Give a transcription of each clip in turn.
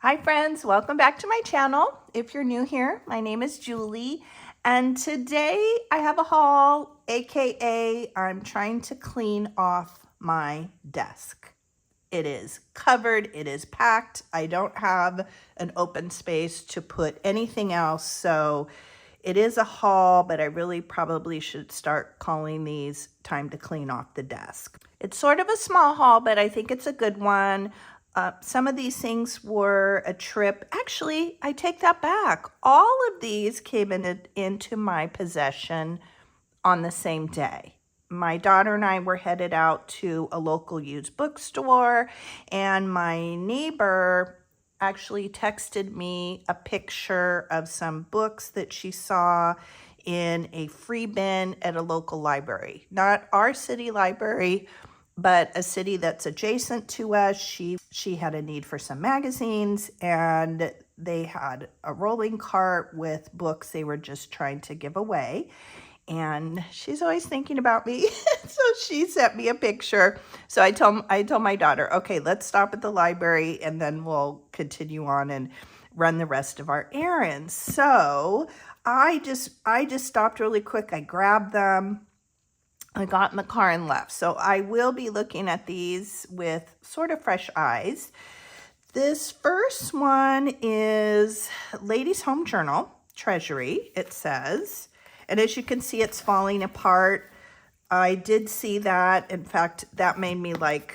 Hi friends, welcome back to my channel. If you're new here, my name is Julie, and today I have a haul, aka I'm trying to clean off my desk. It is covered, it is packed. I don't have an open space to put anything else, so it is a haul, but I really probably should start calling these time to clean off the desk. It's sort of a small haul, but I think it's a good one. Some of these things were a trip. Actually, I take that back. All of these came into my possession on the same day. My daughter and I were headed out to a local used bookstore, and my neighbor actually texted me a picture of some books that she saw in a free bin at a local library. Not our city library, but a city that's adjacent to us. She had a need for some magazines, and they had a rolling cart with books they were just trying to give away. And she's always thinking about me. So she sent me a picture. So I told my daughter, okay, let's stop at the library and then we'll continue on and run the rest of our errands. So I just stopped really quick. I grabbed them. I got in the car and left. So I will be looking at these with sort of fresh eyes. This first one is Ladies Home Journal, Treasury, it says. And as you can see, it's falling apart. I did see that. In fact, that made me like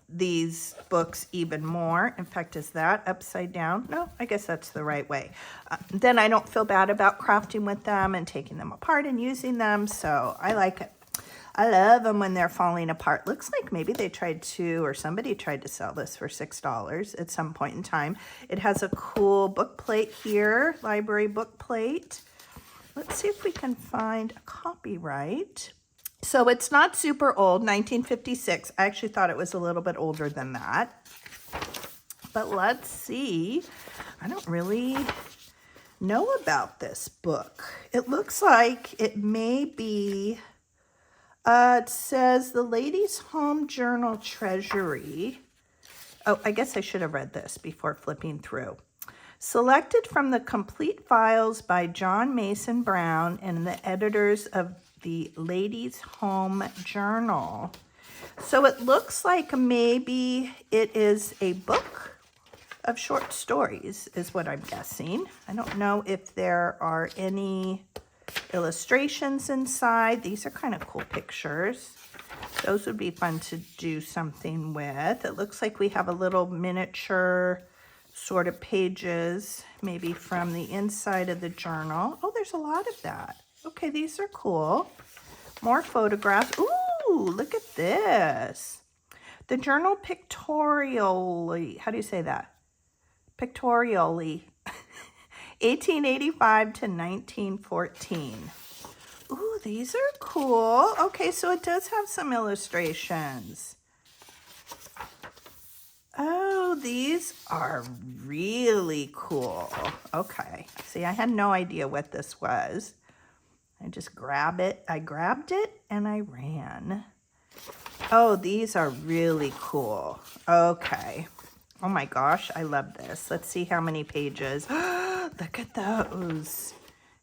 these books even more. In fact, is that upside down? No, I guess that's the right way. Then I don't feel bad about crafting with them and taking them apart and using them, so I like it. I love them when they're falling apart. Looks like maybe they tried to, or somebody tried to sell this for $6 at some point in time. It has a cool book plate here, library book plate. Let's see if we can find a copyright. So it's not super old, 1956. I actually thought it was a little bit older than that. But let's see. I don't really know about this book. It looks like it may be, it says the Ladies Home Journal Treasury. Oh, I guess I should have read this before flipping through. Selected from the complete files by John Mason Brown and the editors of the Ladies Home Journal. So it looks like maybe it is a book of short stories is what I'm guessing. I don't know if there are any illustrations inside. These are kind of cool pictures. Those would be fun to do something with. It looks like we have a little miniature sort of pages, maybe from the inside of the journal. Oh, there's a lot of that. Okay, these are cool. More photographs. Ooh, look at this. The journal pictorially, how do you say that? Pictorially, 1885 to 1914. Ooh, these are cool. Okay, so it does have some illustrations. Oh, these are really cool. Okay. See, I had no idea what this was. I just grabbed it. I grabbed it and I ran. Oh, these are really cool. Okay. Oh my gosh, I love this. Let's see how many pages. Look at those.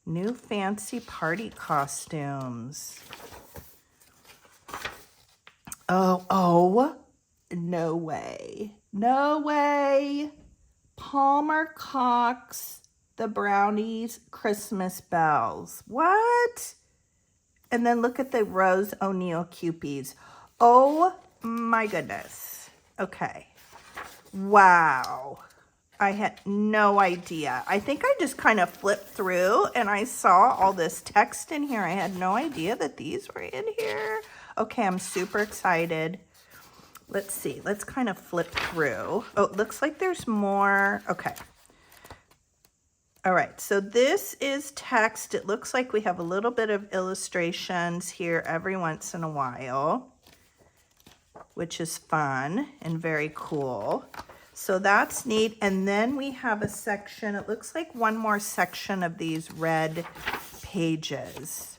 New fancy party costumes. Oh. No way. No way. Palmer Cox, the Brownies Christmas Bells. What? And then look at the Rose O'Neil Cupies. Oh my goodness. Okay. Wow. I had no idea. I think I just kind of flipped through and I saw all this text in here. I had no idea that these were in here. Okay, I'm super excited. Let's see, let's kind of flip through. Oh, it looks like there's more. Okay. All right, so this is text. It looks like we have a little bit of illustrations here every once in a while, which is fun and very cool. So that's neat. And then we have a section, it looks like one more section of these red pages.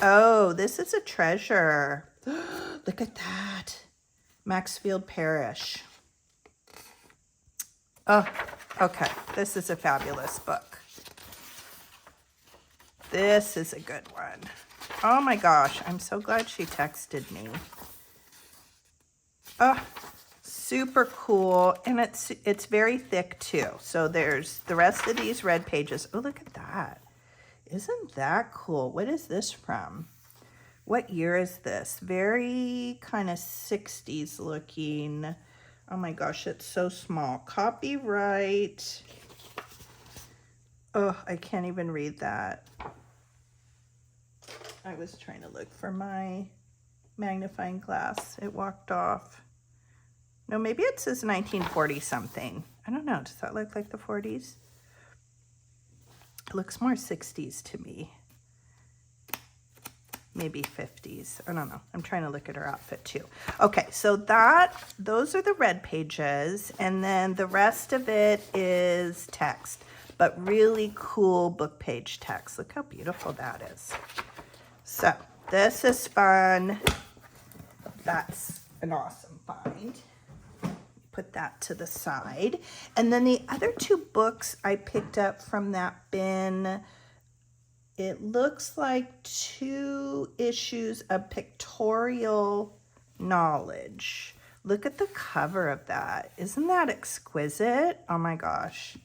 Oh, this is a treasure. Look at that. Maxfield Parrish. Oh, okay. This is a fabulous book. This is a good one. Oh my gosh, I'm so glad she texted me. Oh, super cool. And it's very thick too. So there's the rest of these red pages. Oh, look at that. Isn't that cool? What is this from? What year is this? Very kind of 60s looking. Oh my gosh, it's so small. Copyright. Oh, I can't even read that. I was trying to look for my magnifying glass. It walked off. No, maybe it says 1940 something. I don't know. Does that look like the 40s? It looks more 60s to me. Maybe 50s. I don't know. I'm trying to look at her outfit too. Okay, so those are the red pages, and then the rest of it is text, but really cool book page text. Look how beautiful that is. So this is fun. That's an awesome find. Put that to the side. And then the other two books I picked up from that bin, it looks like 2 issues of pictorial knowledge. Look at the cover of that. Isn't that exquisite? Oh my gosh.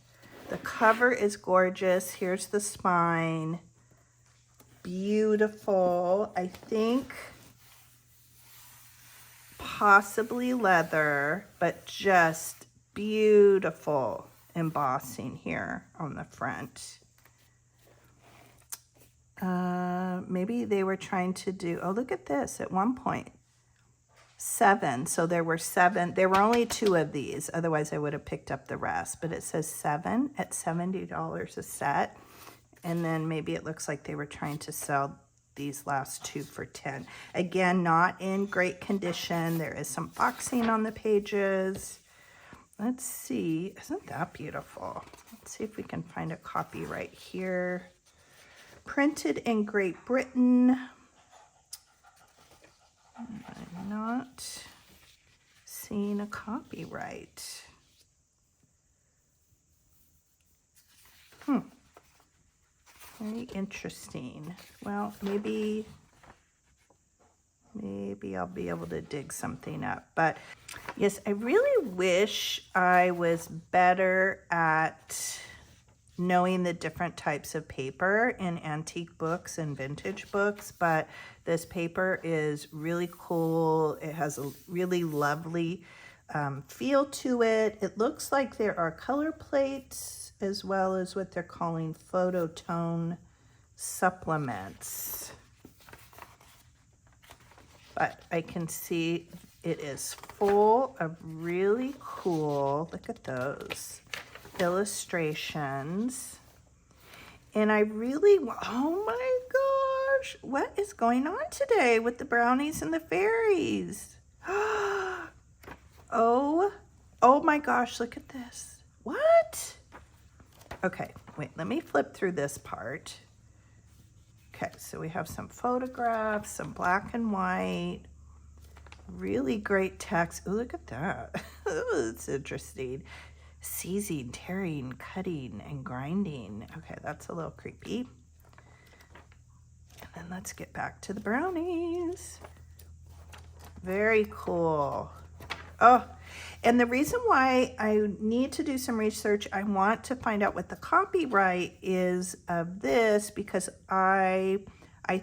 The cover is gorgeous. Here's the spine. Beautiful. I think possibly leather, but just beautiful embossing here on the front. Maybe they were trying to do, oh, look at this, at one point, 7. So there were 7, there were only 2 of these, otherwise I would have picked up the rest, but it says 7 at $70 a set. And then maybe it looks like they were trying to sell these last 2 for 10. Again, not in great condition. There is some boxing on the pages. Let's see, isn't that beautiful? Let's see if we can find a copy right here. Printed in Great Britain. I'm not seeing a copyright. Very interesting. Well, maybe I'll be able to dig something up. But yes, I really wish I was better at knowing the different types of paper in antique books and vintage books, but this paper is really cool. It has a really lovely feel to it. It looks like there are color plates as well as what they're calling phototone supplements. But I can see it is full of really cool, look at those, illustrations. And I really, oh my gosh, what is going on today with the brownies and the fairies? Oh my gosh, look at this. What? Okay, wait, let me flip through this part. Okay, so we have some photographs, some black and white, really great text. Oh, look at that. It's interesting. Seizing, tearing, cutting, and grinding. Okay, that's a little creepy. And then let's get back to the brownies. Very cool. Oh, and the reason why I need to do some research, I want to find out what the copyright is of this, because I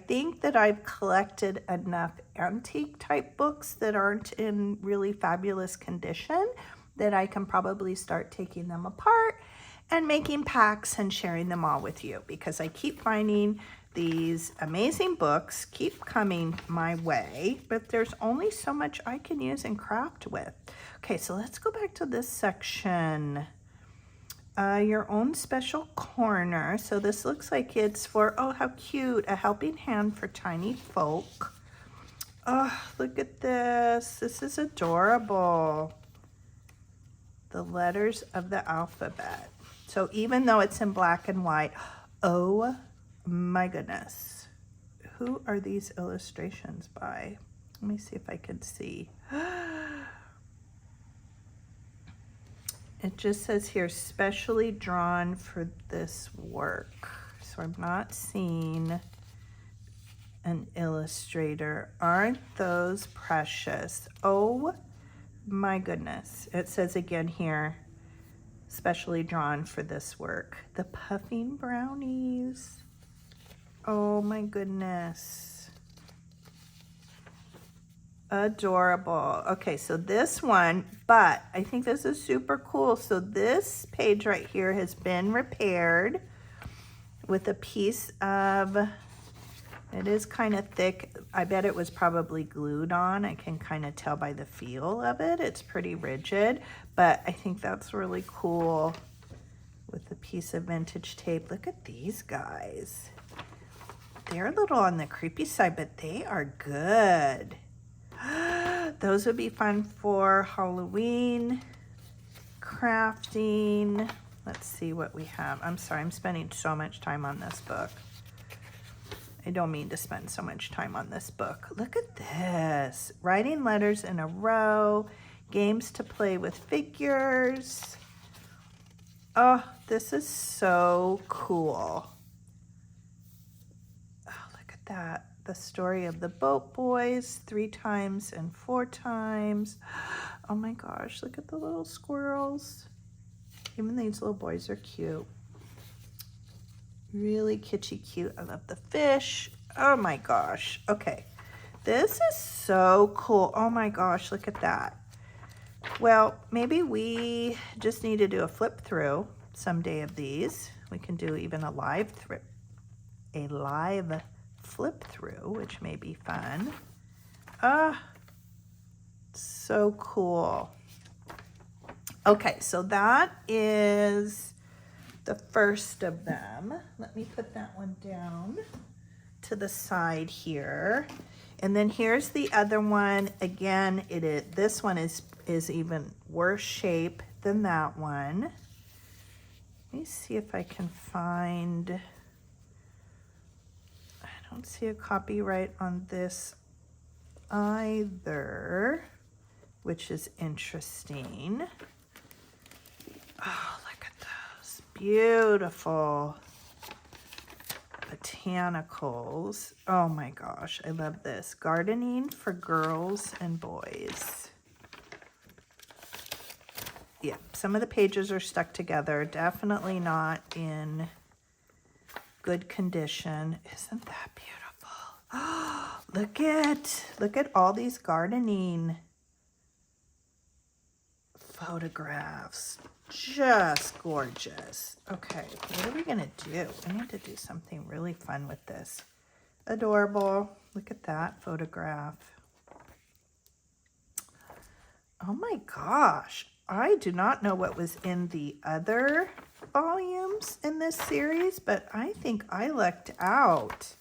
think that I've collected enough antique type books that aren't in really fabulous condition that I can probably start taking them apart and making packs and sharing them all with you, because I keep finding these amazing books keep coming my way, but there's only so much I can use and craft with. Okay, so let's go back to this section. Your own special corner. So this looks like it's for, oh, how cute, a helping hand for tiny folk. Oh, look at this. This is adorable. The letters of the alphabet. So even though it's in black and white, oh my goodness. Who are these illustrations by? Let me see if I can see. It just says here, specially drawn for this work. So I'm not seeing an illustrator. Aren't those precious? Oh my goodness. It says again here, specially drawn for this work. The puffing brownies. Oh my goodness. Adorable. Okay, so this one, but I think this is super cool. So this page right here has been repaired with a piece of, it is kind of thick. I bet it was probably glued on. I can kind of tell by the feel of it. It's pretty rigid, but I think that's really cool with a piece of vintage tape. Look at these guys. They're a little on the creepy side, but they are good. Those would be fun for Halloween, crafting. Let's see what we have. I'm sorry, I'm spending so much time on this book. I don't mean to spend so much time on this book. Look at this. Writing letters in a row, games to play with figures. Oh, this is so cool. Oh, look at that. The story of the boat boys, 3 times and 4 times. Oh my gosh, look at the little squirrels. Even these little boys are cute. Really kitschy cute. I love the fish. Oh my gosh. Okay. This is so cool. Oh my gosh, look at that. Well, maybe we just need to do a flip through someday of these. We can do even a live flip through, which may be fun. Ah, so cool. Okay, so that is the first of them. Let me put that one down to the side here. And then here's the other one. Again, this one is even worse shape than that one. Let me see if I can find, I don't see a copyright on this either, which is interesting. Oh, look at those beautiful botanicals. Oh my gosh, I love this. Gardening for girls and boys. Yeah, some of the pages are stuck together. Definitely not in good condition. Isn't that beautiful? Oh, look at all these gardening photographs. Just gorgeous. Okay, what are we gonna do? I need to do something really fun with this. Adorable. Look at that photograph. Oh my gosh. I do not know what was in the other volumes in this series, but I think I lucked out.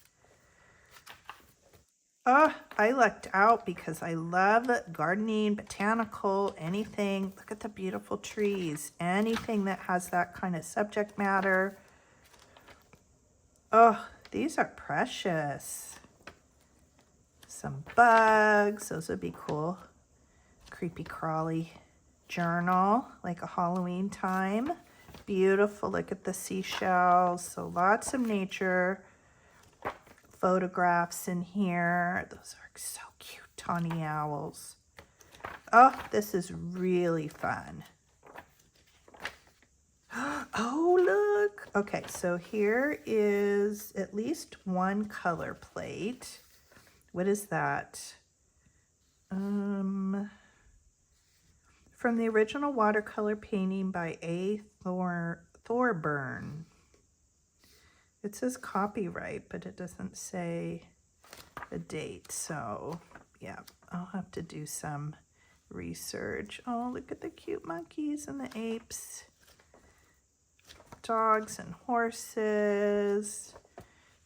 Oh, I lucked out because I love gardening, botanical, anything. Look at the beautiful trees. Anything that has that kind of subject matter. Oh, these are precious. Some bugs. Those would be cool. Creepy crawly journal, like a Halloween time. Beautiful. Look at the seashells. So lots of nature photographs in here. Those are so cute, tawny owls. Oh, this is really fun. Oh, look. Okay, so here is at least one color plate. What is that? From the original watercolor painting by A. Thorburn. It says copyright, but it doesn't say a date. So, yeah, I'll have to do some research. Oh, look at the cute monkeys and the apes. Dogs and horses.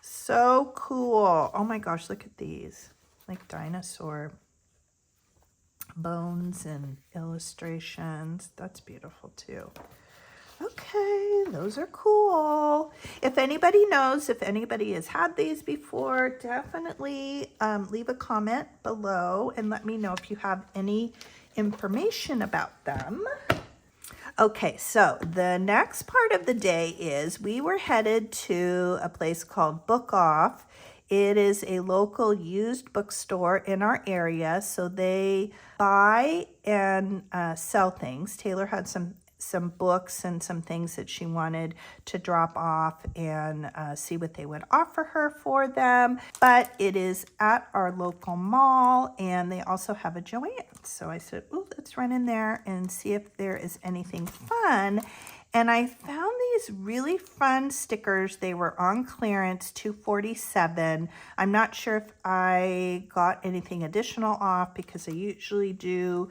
So cool. Oh my gosh, look at these. Like dinosaur bones and illustrations. That's beautiful too. Okay, those are cool. If anybody knows, if anybody has had these before, definitely leave a comment below and let me know if you have any information about them. Okay, so the next part of the day is we were headed to a place called Book Off. It is a local used bookstore in our area, so they buy and sell things. Taylor had some books and some things that she wanted to drop off and see what they would offer her for them. But it is at our local mall, and they also have a JoAnn. So I said, "Ooh, let's run in there and see if there is anything fun." And I found these really fun stickers. They were on clearance, $2.47. I'm not sure if I got anything additional off because I usually do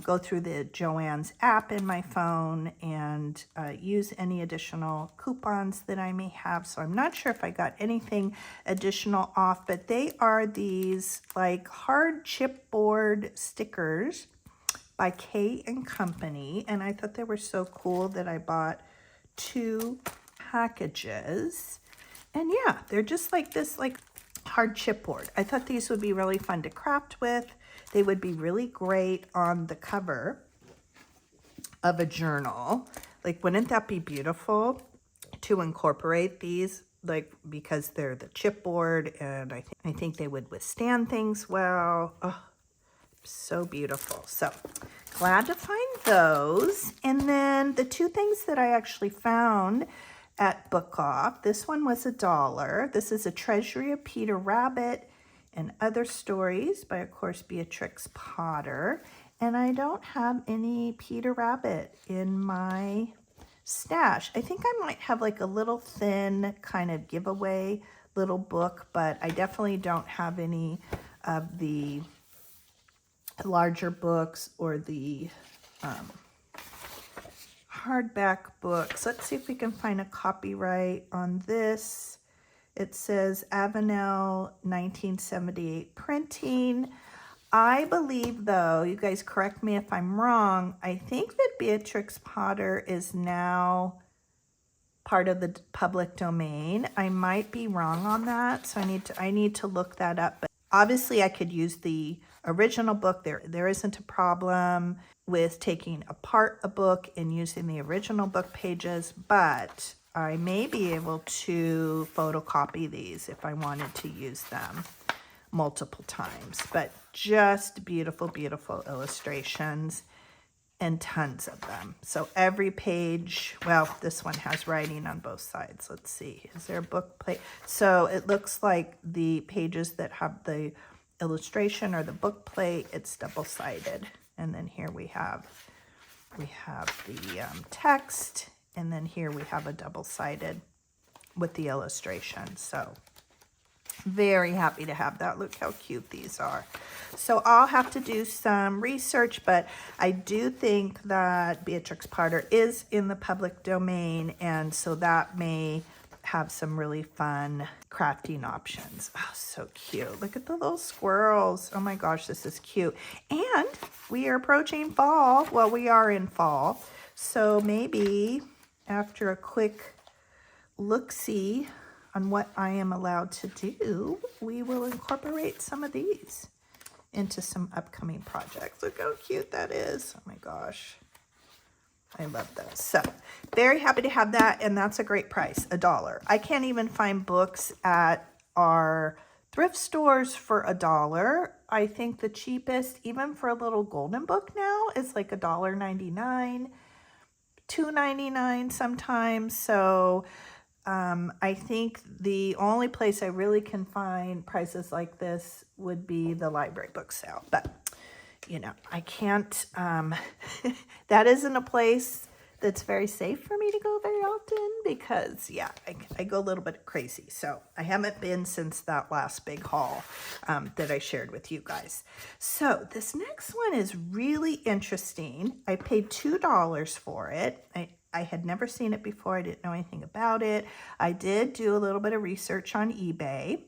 go through the JoAnn's app in my phone and use any additional coupons that I may have. So I'm not sure if I got anything additional off, but they are these like hard chipboard stickers by K & Company, and I thought they were so cool that I bought 2 packages. And yeah, they're just like this like hard chipboard. I thought these would be really fun to craft with. They would be really great on the cover of a journal. Like, wouldn't that be beautiful to incorporate these, like, because they're the chipboard, and I think they would withstand things well. Oh, so beautiful. So glad to find those. And then the 2 things that I actually found at Book Off, this one was $1. This is A Treasury of Peter Rabbit and Other Stories by, of course, Beatrix Potter. And I don't have any Peter Rabbit in my stash. I think I might have like a little thin kind of giveaway little book, but I definitely don't have any of the larger books or the hardback books. Let's see if we can find a copyright on this. It says Avenel 1978 printing. I believe, though, you guys correct me if I'm wrong, I think that Beatrix Potter is now part of the public domain. I might be wrong on that, so I need to look that up. But obviously I could use the original book. There isn't a problem with taking apart a book and using the original book pages, but I may be able to photocopy these if I wanted to use them multiple times. But just beautiful, beautiful illustrations and tons of them. So every page, well, this one has writing on both sides. Let's see, is there a book plate? So it looks like the pages that have the illustration or the book plate, it's double-sided. And then here we have the text, and then here we have a double-sided with the illustration. So very happy to have that. Look how cute these are. So I'll have to do some research, but I do think that Beatrix Potter is in the public domain, and so that may have some really fun crafting options. Oh, so cute. Look at the little squirrels. Oh my gosh, this is cute. And we are approaching fall. Well, we are in fall. So maybe after a quick look-see on what I am allowed to do, we will incorporate some of these into some upcoming projects. Look how cute that is. Oh my gosh. I love those. So very happy to have that, and that's a great price, $1. I can't even find books at our thrift stores for $1. I think the cheapest, even for a little golden book now, is like $1.99, $2.99 sometimes. So I think the only place I really can find prices like this would be the library book sale. But you know, I can't, that isn't a place that's very safe for me to go very often because, yeah, I go a little bit crazy. So I haven't been since that last big haul that I shared with you guys. So this next one is really interesting. I paid $2 for it. I had never seen it before. I didn't know anything about it. I did do a little bit of research on eBay.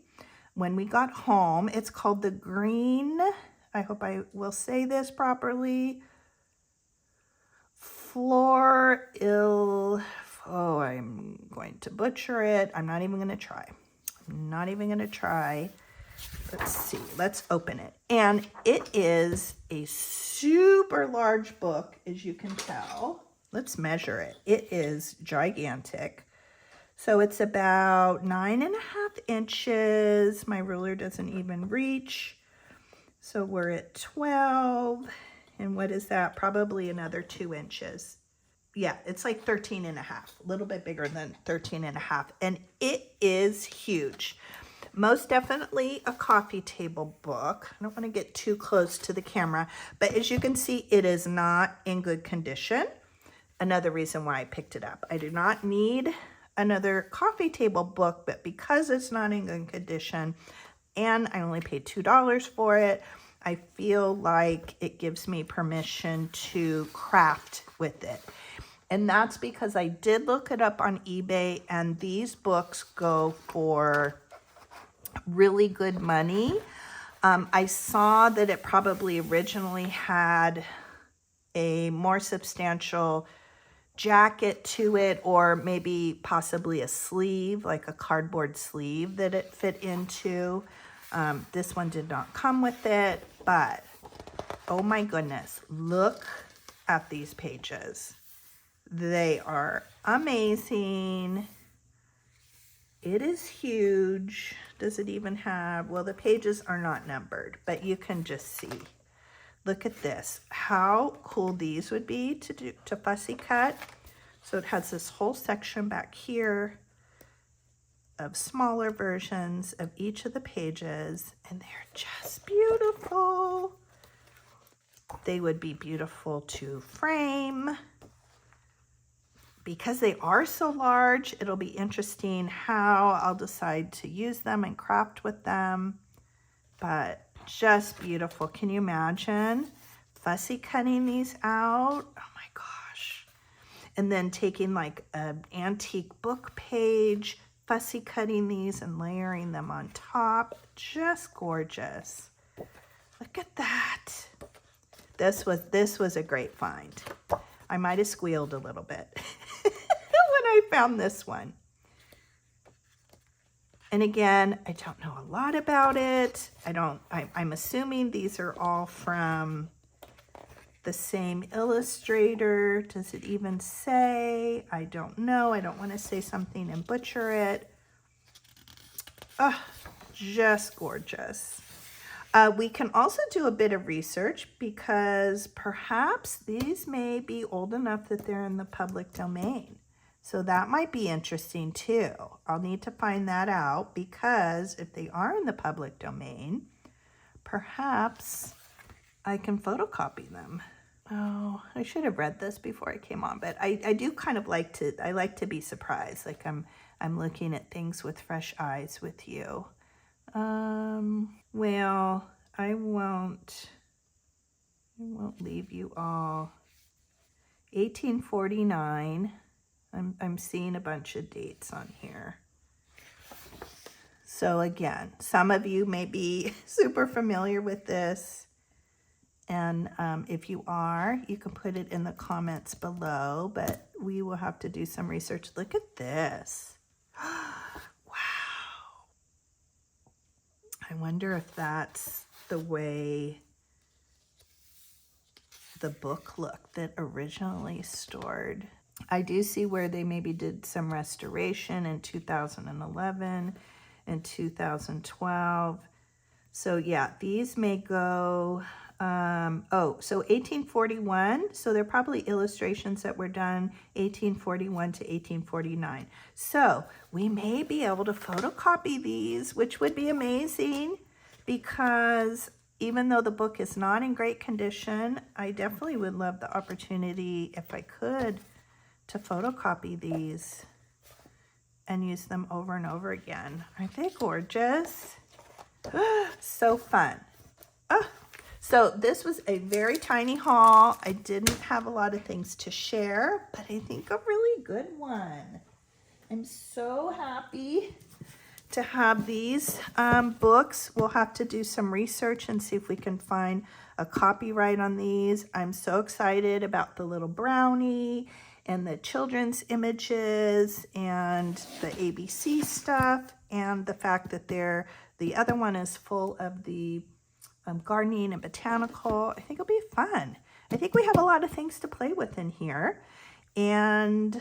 When we got home, it's called the Green, I hope I will say this properly, oh, I'm going to butcher it. I'm not even going to try. Let's see. Let's open it. And it is a super large book, as you can tell. let's measure it. It is gigantic. So it's about 9.5 inches. My ruler doesn't even reach. So we're at 12. And what is that? Probably another 2 inches. Yeah, it's like 13.5, a little bit bigger than 13.5. And it is huge. Most definitely a coffee table book. I don't want to get too close to the camera, but as you can see, it is not in good condition. Another reason why I picked it up. I do not need another coffee table book, but because it's not in good condition and I only paid $2 for it, I feel like it gives me permission to craft with it. And that's because I did look it up on eBay, and these books go for really good money. I saw that it probably originally had a more substantial jacket to it, or maybe possibly a sleeve, like a cardboard sleeve that it fit into. This one did not come with it, but oh my goodness, look at these pages. They are amazing. It is huge. Does it even have, well, the pages are not numbered, but you can just see. Look at this. How cool these would be to fussy cut. So it has this whole section back here of smaller versions of each of the pages, and they're just beautiful. They would be beautiful to frame. Because they are so large, it'll be interesting how I'll decide to use them and craft with them. But just beautiful. Can you imagine fussy cutting these out? Oh my gosh. And then taking like an antique book page, fussy cutting these and layering them on top. Just gorgeous. Look at that. This was a great find. I might have squealed a little bit when I found this one. And again, I don't know a lot about it. I'm assuming these are all from the same illustrator. Does it even say? I don't know. I don't want to say something and butcher it. Oh, just gorgeous. We can also do a bit of research because perhaps these may be old enough that they're in the public domain. So that might be interesting too. I'll need to find that out because if they are in the public domain, perhaps I can photocopy them. Oh, I should have read this before I came on, but I do kind of like to be surprised. Like I'm looking at things with fresh eyes with you. Well, I won't leave you all. 1849. I'm seeing a bunch of dates on here. So again, some of you may be super familiar with this. And if you are, you can put it in the comments below, but we will have to do some research. Look at this. I wonder if that's the way the book looked that originally stored. I do see where they maybe did some restoration in 2011 and 2012. So yeah, these may go, so 1841. So they're probably illustrations that were done 1841 to 1849. So we may be able to photocopy these, which would be amazing because even though the book is not in great condition, I definitely would love the opportunity, if I could, to photocopy these and use them over and over again. Aren't they gorgeous? So fun. So this was a very tiny haul. I didn't have a lot of things to share, but I think a really good one. I'm so happy to have these books. We'll have to do some research and see if we can find a copyright on these. I'm so excited about the little brownie and the children's images and the ABC stuff and the fact that the other one is full of the gardening and botanical. I think it'll be fun. I think we have a lot of things to play with in here. and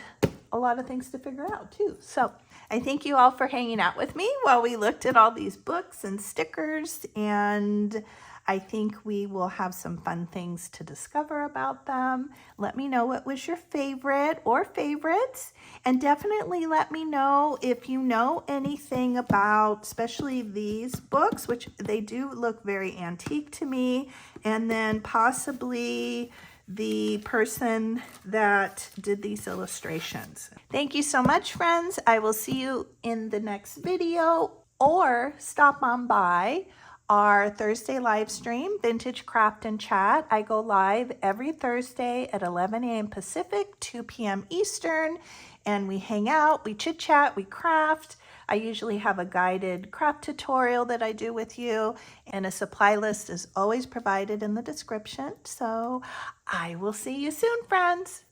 a lot of things to figure out too. So I thank you all for hanging out with me while we looked at all these books and stickers, and I think we will have some fun things to discover about them. Let me know what was your favorite or favorites, and definitely let me know if you know anything about, especially these books, which they do look very antique to me, and then possibly the person that did these illustrations. Thank you so much, friends. I will see you in the next video, or stop on by our Thursday live stream, Vintage Craft and Chat. I go live every Thursday at 11 a.m. Pacific, 2 p.m. Eastern, and we hang out, we chit chat, we craft. I usually have a guided craft tutorial that I do with you, and a supply list is always provided in the description. So I will see you soon, friends.